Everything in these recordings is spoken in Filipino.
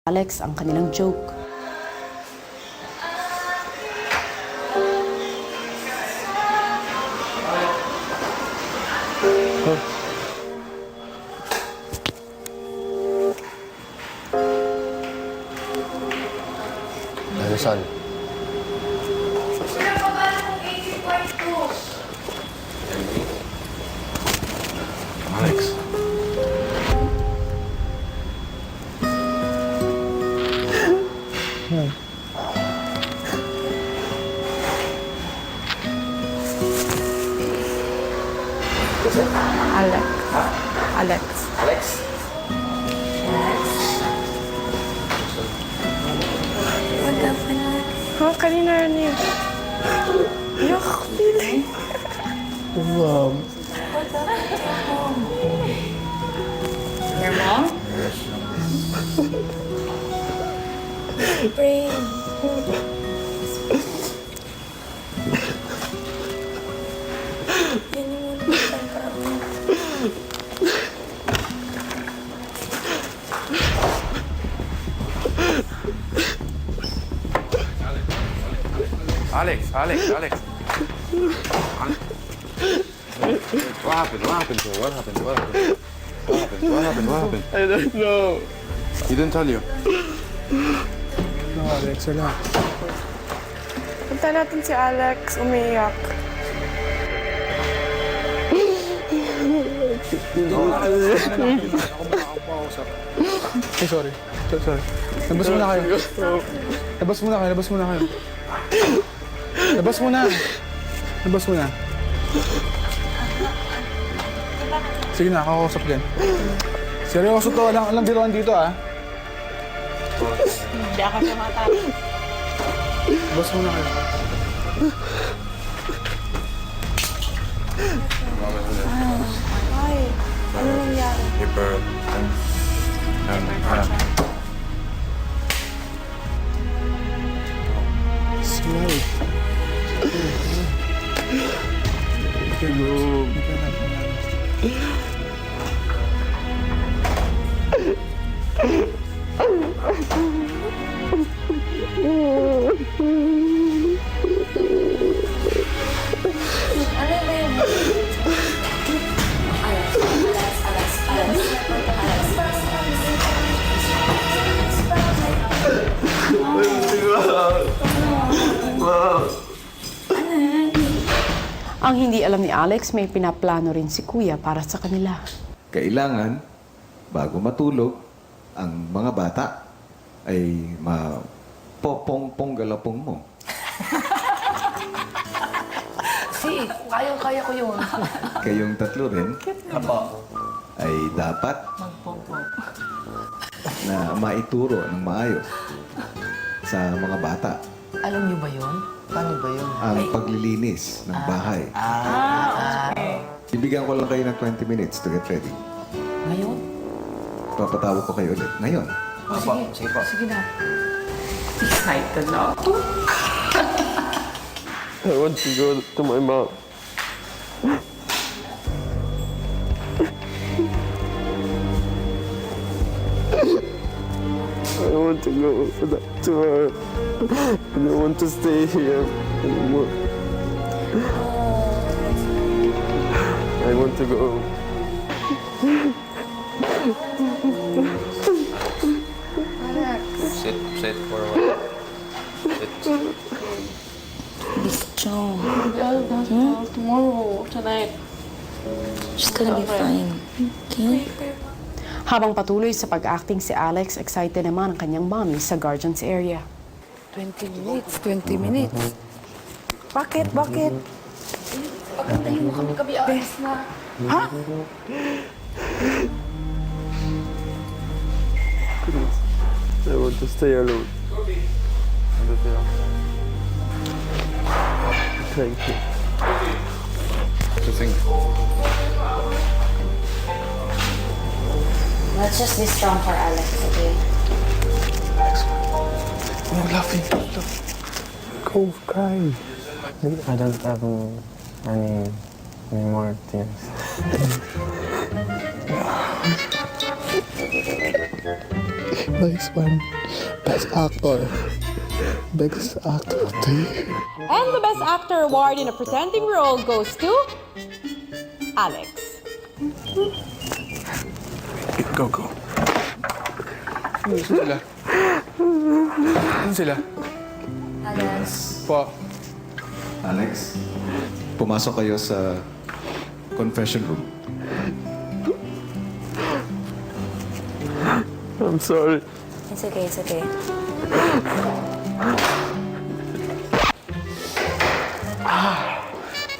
Alex ang kanilang joke. Ano, son? Alex. Alex. Alex. Alex? Kanina rin yun. Yuck, feeling. Mom. Your mom? Brain. Yan yung ulitan para mo. Alex. What happened? I don't know. He didn't tell you. No, Alex, wala. Punta natin si Alex, umiiyak. Ay, sorry. Labas muna kayo. Labas muna. Sige na, kakausap din. Seryoso to, walang biruan dito, ah. Hindi ako tumatawag. Labas muna kayo. Ay, ano nangyari? Paper. Smile. Hello. Ano ba yun? Ang hindi alam ni Alex, may pinaplano rin si Kuya para sa kanila. Kailangan, bago matulog, ang mga bata ay mapopong-pong galapong mo. Si, kaya ko yun. Kayong tatlo rin ay dapat na maituro ng maayos sa mga bata Alam niyo ba yun? Paano ba yun? ang paglilinis ng bahay. Bibigyan ko lang kayo ng 20 minutes to get ready. Ngayon? Papatawag ko kayo ulit. Ngayon. Sige po. Sige na. Excited na ako. I want to go to my mom. I want to go to her. I don't want to stay here anymore. I want to go. Sit for a while. Sit. Strong. Tomorrow, tonight. She's gonna be fine. Okay? Habang patuloy sa pag-acting si Alex, excited naman ang kanyang mommy sa guardians area. 20 minutes. Bakit? Pagandahin mo kami alis na. I want to stay alone. Thank you. What do you think? Let's just be strong for Alex, okay? Oh, laughing. Go, cry. I don't have any more tears. Nice one. Best actor. Best actor. And the Best Actor award in a presenting role goes to Alex. Go, go. Ano sila? Ano sila? Alex. Po. Alex, pumasok kayo sa confession room. I'm sorry. It's okay, it's okay.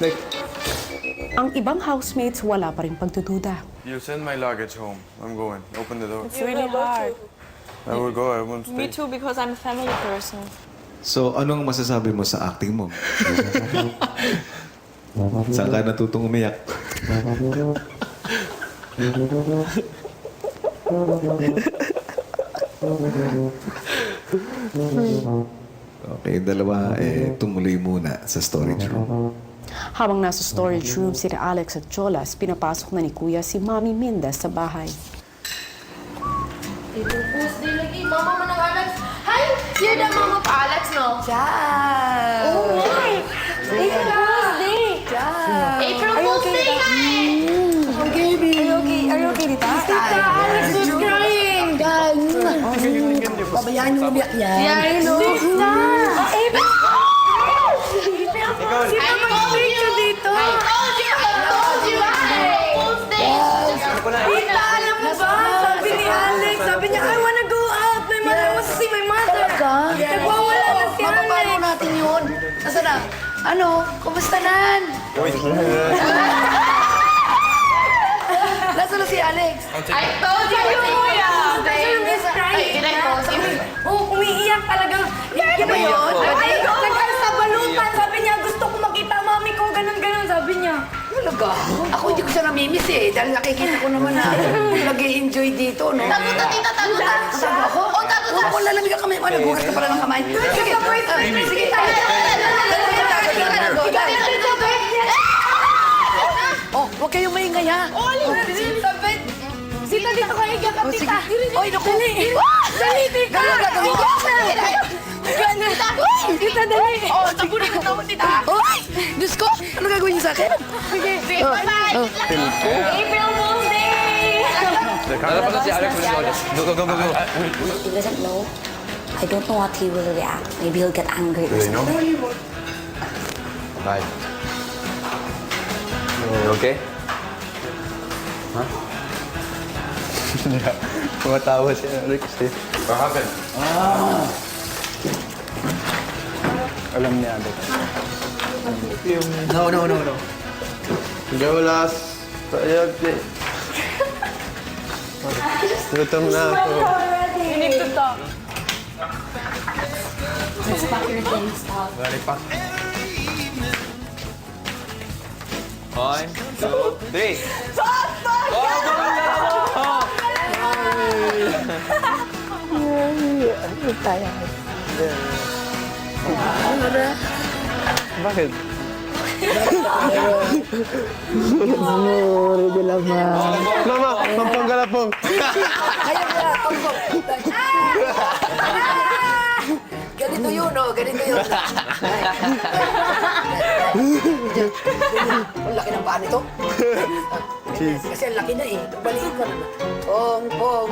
Like, Ang ibang housemates wala pa rin pagdududa. you send my luggage home. I'm going. Open the door. It's really hard. I will go. I won't Me stay. too, because I'm a family person. So, anong masasabi mo sa acting mo? Saan ka natutong umiyak? Okay, dalawa tumuloy muna sa storage room. Habang nasa storage room sina Alex at Jolas, pinapasok na ni Kuya si Mami Minda sa bahay. Propose day lagi. Mama mo ng Alex. Hi! You're the mom of Alex, no? Ciao! Oh, my! April Fool's Day! April Fool's Day, guys! Are you okay, Tita? Alex was crying! Pabayaan niyo umiyak yan. Yeah, I know. April! Sino mag-picture dito? I told you! April Fool's Day! Tita, alam mo ba? Sabi ni Alex, sabi niya, I wanna go out. My mother wants to see my mother. Nagwawala na si Alex. Paano natin yun? Nasaan na? Ano? Kumusta nan? Nasaan na si Alex? I told you! Ayun, Kuya. Ay, Miss crying. can I pause you? Oh, umiiyak talagang. Yan ba yun? Nagkasa balutan. Sabi niya, gusto ko makita mami ko. Ganon-ganon, sabi niya. Talaga? Ako hindi ko siya namimiss eh. Dahil nakikita ko naman na nag-i-enjoy dito, no? Tagutan, tita, tagutan! Sabi ako? Oh, tagutan! Oo, lalamig ang kamay mo. Nagugas ka pala ng kamay. Sige, sige tayo. Oh, huwag kayong maingay ha. Sita, dito ka iyak at tita. Oy, naku. Dali, tita. Tita, dali. Oh, tabunin ko na tita! Oy! Diyos ko! Ano gagawin niyo sa akin? Sige, bye-bye! April Fool's Day! He doesn't know. I don't know what he will react. Maybe he'll get angry or something. Bye. Okay? Huh? Tumatawa si Alex eh. What happened? Alam niya, Alex. No. Jolas. Sayag eh. Gutom na ako. You need to talk. Let's pack your things, Tom. Balik pa. 1, 2, 3. Bakit? Mama, pampanggalapong. Ganito yun, oh. Ganito yun. Ang laki ng paa nito. Kasi ang laki na eh. Balikin ko na. Pong, galapong.